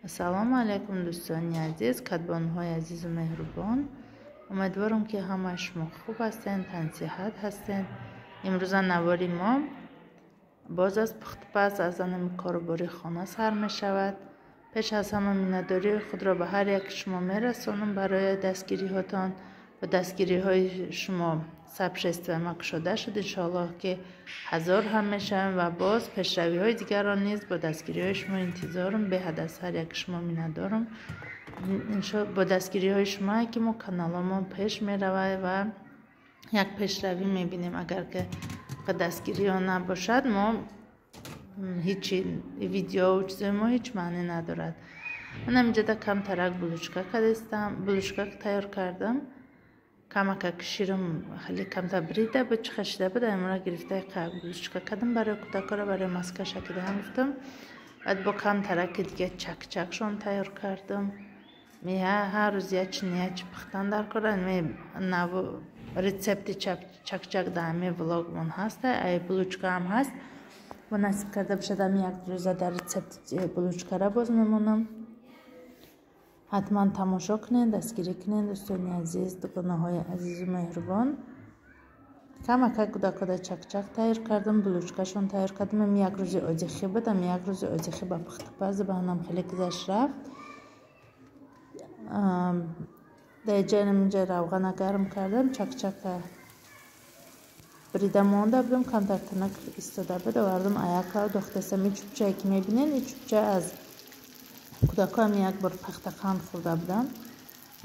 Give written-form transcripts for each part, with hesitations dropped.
Ассалому алайкум дӯстони азиз, кадбонҳои азизу меҳрубон. Умедворам ки ҳамаи шумо хуб ҳастед, тансиҳат ҳастед. имрӯза навори мо боз аз пухтупаз аз анами корубори хона сар мешавад. пеш аз ҳама миннатдории худро ба ҳар яки шумо мерасонам барои дастгириҳотон. ба дастгириҳои шумо сабшествияма кушода шуд. иншоаллоҳ ки ҳазор ҳам мешавем ва боз пешравиҳои дигарон низ бо дастгириҳои шумо интизорам. беҳад аз ҳар яки шумо миннатдорам. бо дастгириҳои шумо ки мо каналомон пеш меравад ва як пешравӣ мебинем. агар ки дастгириҳо набошад мо ҳичи видео чизои мо ҳеч маъне надорад. ман ҳаминҷода камтарак булушка тайёр кардам. камакак ширам хеле камтар брида буд, чихашида буд. амра гирифта булушка кардам барои кӯдакора, барои маскаша кидам гуфтам. баъд бо камтараки дига чакчакшон тайёр кардам. ҳар рӯз яч пухтан дар кора. рецепти чакчак дар ҳамин влогмон ҳаст, ай булочка ҳам ҳаст. бо насиб карда бошад ҳам як рӯза дар рецепти булочкара боз мемонам. ҳатман тамошо кунед, дастгирӣ кунед дӯстони азиз, дугонаҳои азизу меҳрубон. камака кӯдакода чакчак тайёр кардам, булочкашон тайёр кардам. ам як рӯзи одихӣ буд, ам як рӯзи одихӣ ба пухтупаз ба ҳанам хеле гузашт рафт. дар инҷа равғана гарм кардам, чакчака брида монда будам, камтар танак истода буд. овардам аякла дохтастам. ин чӯбчае ки мебинед, ин чӯбча аз кӯдакоам як бор пахтақанд хӯрда будам.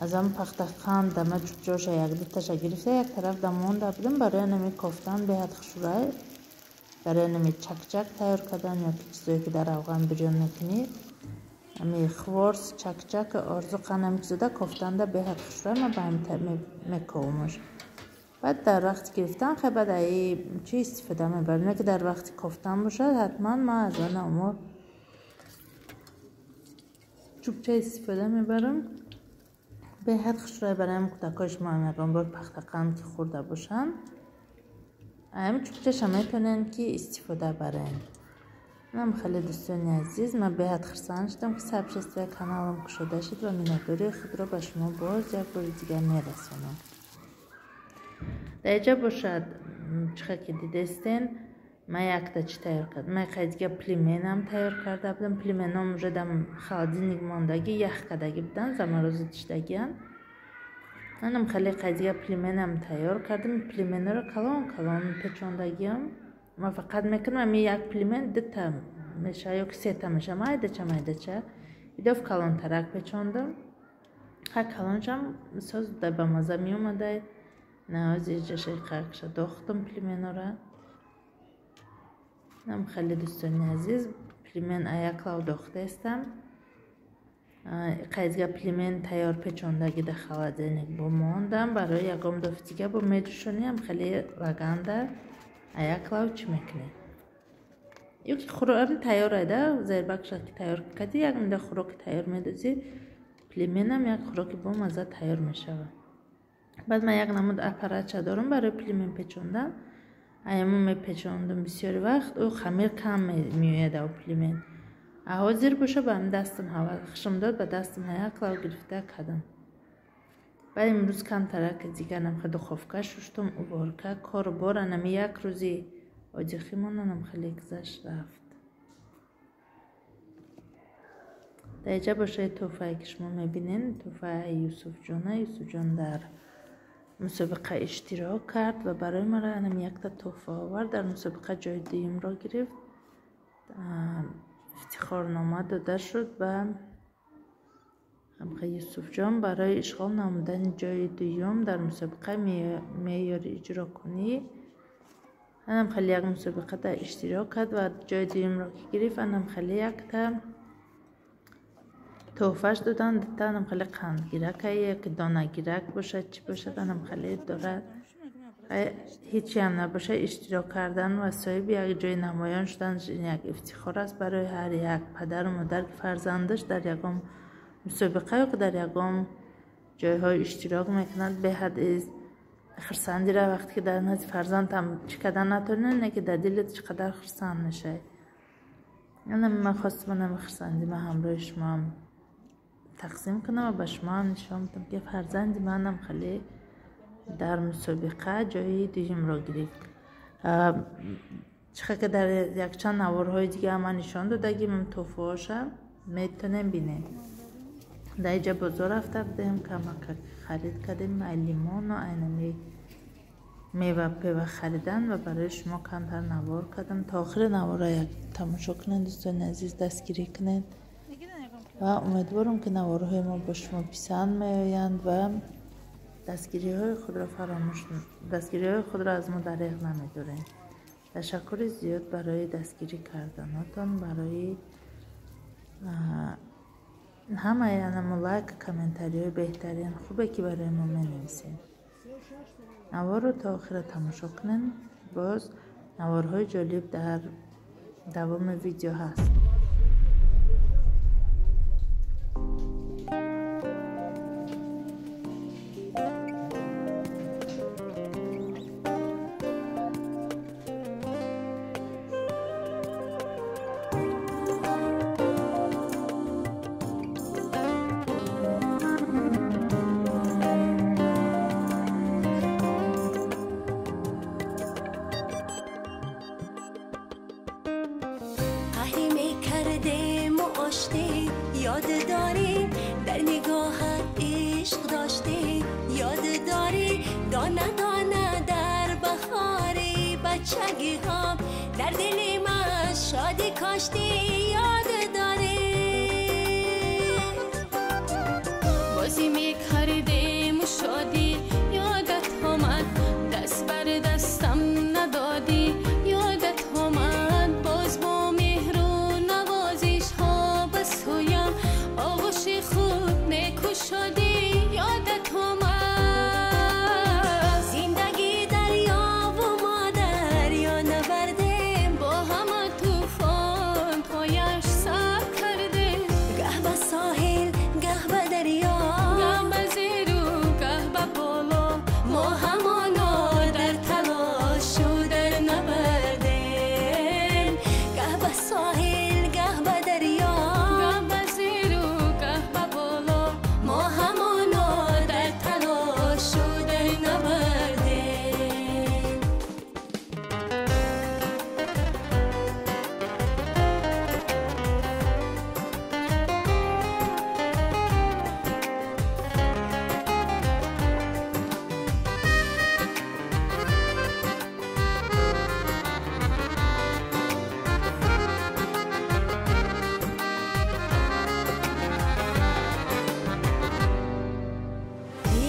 аз ам пахтақанд дама чӯбчаоша як дуташа гирифта як тараф да монда будам. барои нами кофтан беҳад хушурай, барои нами чакчак тайёр кардан ёки чизое ки дар равған бирён мекунӣ. ами хворс чакчак орзуқан ами чизода кофтанда беҳад хушурай. ма ба ҳамин мековумаш. баъд дар вақти гирифтан хай баъд аи чӣ истифода мебарам, ки дар вақти кофтан бошад ҳатман ма аз ана умур чӯбча истифода мебарам. беҳад хушрӯй барои ҳам кӯдакои шумо ҳам ягон бор пахтақанд ки хӯрда бошанд, ҳамин чӯбчаша метавонанд ки истифода баранд. манам хеле дӯстони азиз, ман беҳад хурсанд шудам ки сабшествия каналам кушода шуд ва миннатдории худро ба шумо боз як бори дигар мерасонам. дар инҷа бошад чихе ки дидестен ман якта чӣ тайёр кардам. ман қайдига плименам тайёр карда будам. плименам уже дар холодильник мондаги ях кардаги буданд, замороза диштагиянд. манам хеле қайдига плименам тайёр кардам. плименаро калон печондагиам. ман фақат мекунам ами як плимен дута меша ёки сета меша майдача идов калонтарак печондам. ҳар калоншам соз ба маза меомадай. наози ҷашаи қакша дохтам плименора. нам хеле дӯстони азиз, плимен аяклав дохтастам. қайдига плимен тайёр печондаги да холодильник бомондам. барои ягон дофи дига бо медушониам хеле ваганда аяклав чӣ мекунед. ёки хӯроки тайёр айда зербакша ки тайёр кади як мида хӯроки тайёр медозӣ, плименам як хӯроки бомаза тайёр мешавад. баъд ман як намуд аппаратча дорам барои плимен печондан. аяму мепечондам бисёри вақт, ӯ хамир кам меояд ав плимен. ҳозир боша ба ҳамин дастам хушам дод, ба дастам аяклав гирифта кардам. баъд имрӯз камтараки дига намхе духовка шуштам, уборка кору бора нами як рӯзи одихӣ монанам хеле гузашт рафт. дар инҷа бошаи тӯҳфае ки шумо мебинед, тӯҳфаи Юсуфҷон дар мусобиқа иштирок кард ва барои мара нами якта тӯҳфа овард. дар мусобиқа ҷои дуюмро гирифт. ифтихорнома дода шуд ба ҳамхе Юсуфҷон барои ишғол намудани ҷои дуюм дар мусобиқаи меъёри иҷрокунӣ. анам хеле як мусобиқа дар иштирок кард ва ҷои дуюмро ки гирифт, анам хеле якта тӯҳфаш доданд. дута анам хеле қандгиракае, яки донагирак бошад чӣ бошад, анам хеле дорад. ҳичи ҳам набошад, иштирок кардан ва соҳиби як ҷои намоён шудан як ифтихор аст барои ҳар як падару модар ки фарзандаш дар ягон мусобиқа ёки дар ягон ҷойҳо иштирок мекунад. беҳад хурсандира вақте ки дар назди фарзандам чӣ кардан натавонӣ, не ки дар дилат чӣ қадар хурсанд мешавӣ. ман хостам хурсандима ҳамроҳи шумоам تقسیم کنم و به شما نشان بدم که فرزند منم خیلی در مسابقه جای دوم را گرفت. چقدر که در یک چند نوارهای دیگه هم نشان دادگیم توفوهاشم میتونیم بینیم. در اینجا بازار رفته بودیم که خرید کردیم لیمون و اینمی میوه پیوه خریدن و برای شما کمتر نوار کردم. تا آخر نوار را یک تماشا کنید دوستان عزیز، دستگیری کنید و امیدوارم که نوارهای ما با شما پسند میآیند و دستگیری های خود را از ما دریغ نمیدارین. تشکر زیاد برای دستگیری کردناتون، برای همه یعنی لایک کامنتاری های بهترین خوبه که برای ما مینویسین. نوار رو تا آخر تماشا کنین. باز نوارهای جالب در دوام ویدیو هست. یاد داری در نگاهت عشق داشتی، یاد داری دانه دانه در بهاری بچگی هم در دل من شادی کاشتی، یاد داری بازی میکردیم و شادی یادت آمد، دست بر دستم ندادی یادت آمد، باز با مهر و نوازش ها بس هویم آغوش خوب نیکو شدی یادت آمد، زندگی دریا و ما دریا نبردیم، با همه توفان پایش سر کردیم، گه به ساحل گه به دریا، گه به زیر و گه به بالا، ما همانا در تلاش و در نبردیم، گه به ساحل گه به دریا، گه به زیر و گه به بالا، ما همانا در تلاش و در نبردیم.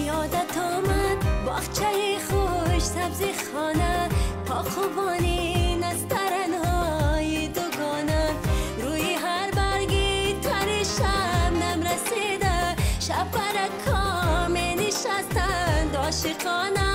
یادت آمد باغچه خوش سبزی خانه، پاخوانین از ترنهای دوگانه، روی هر برگی تر شبنم رسیده، شب برکا می نشستند عاشقانه،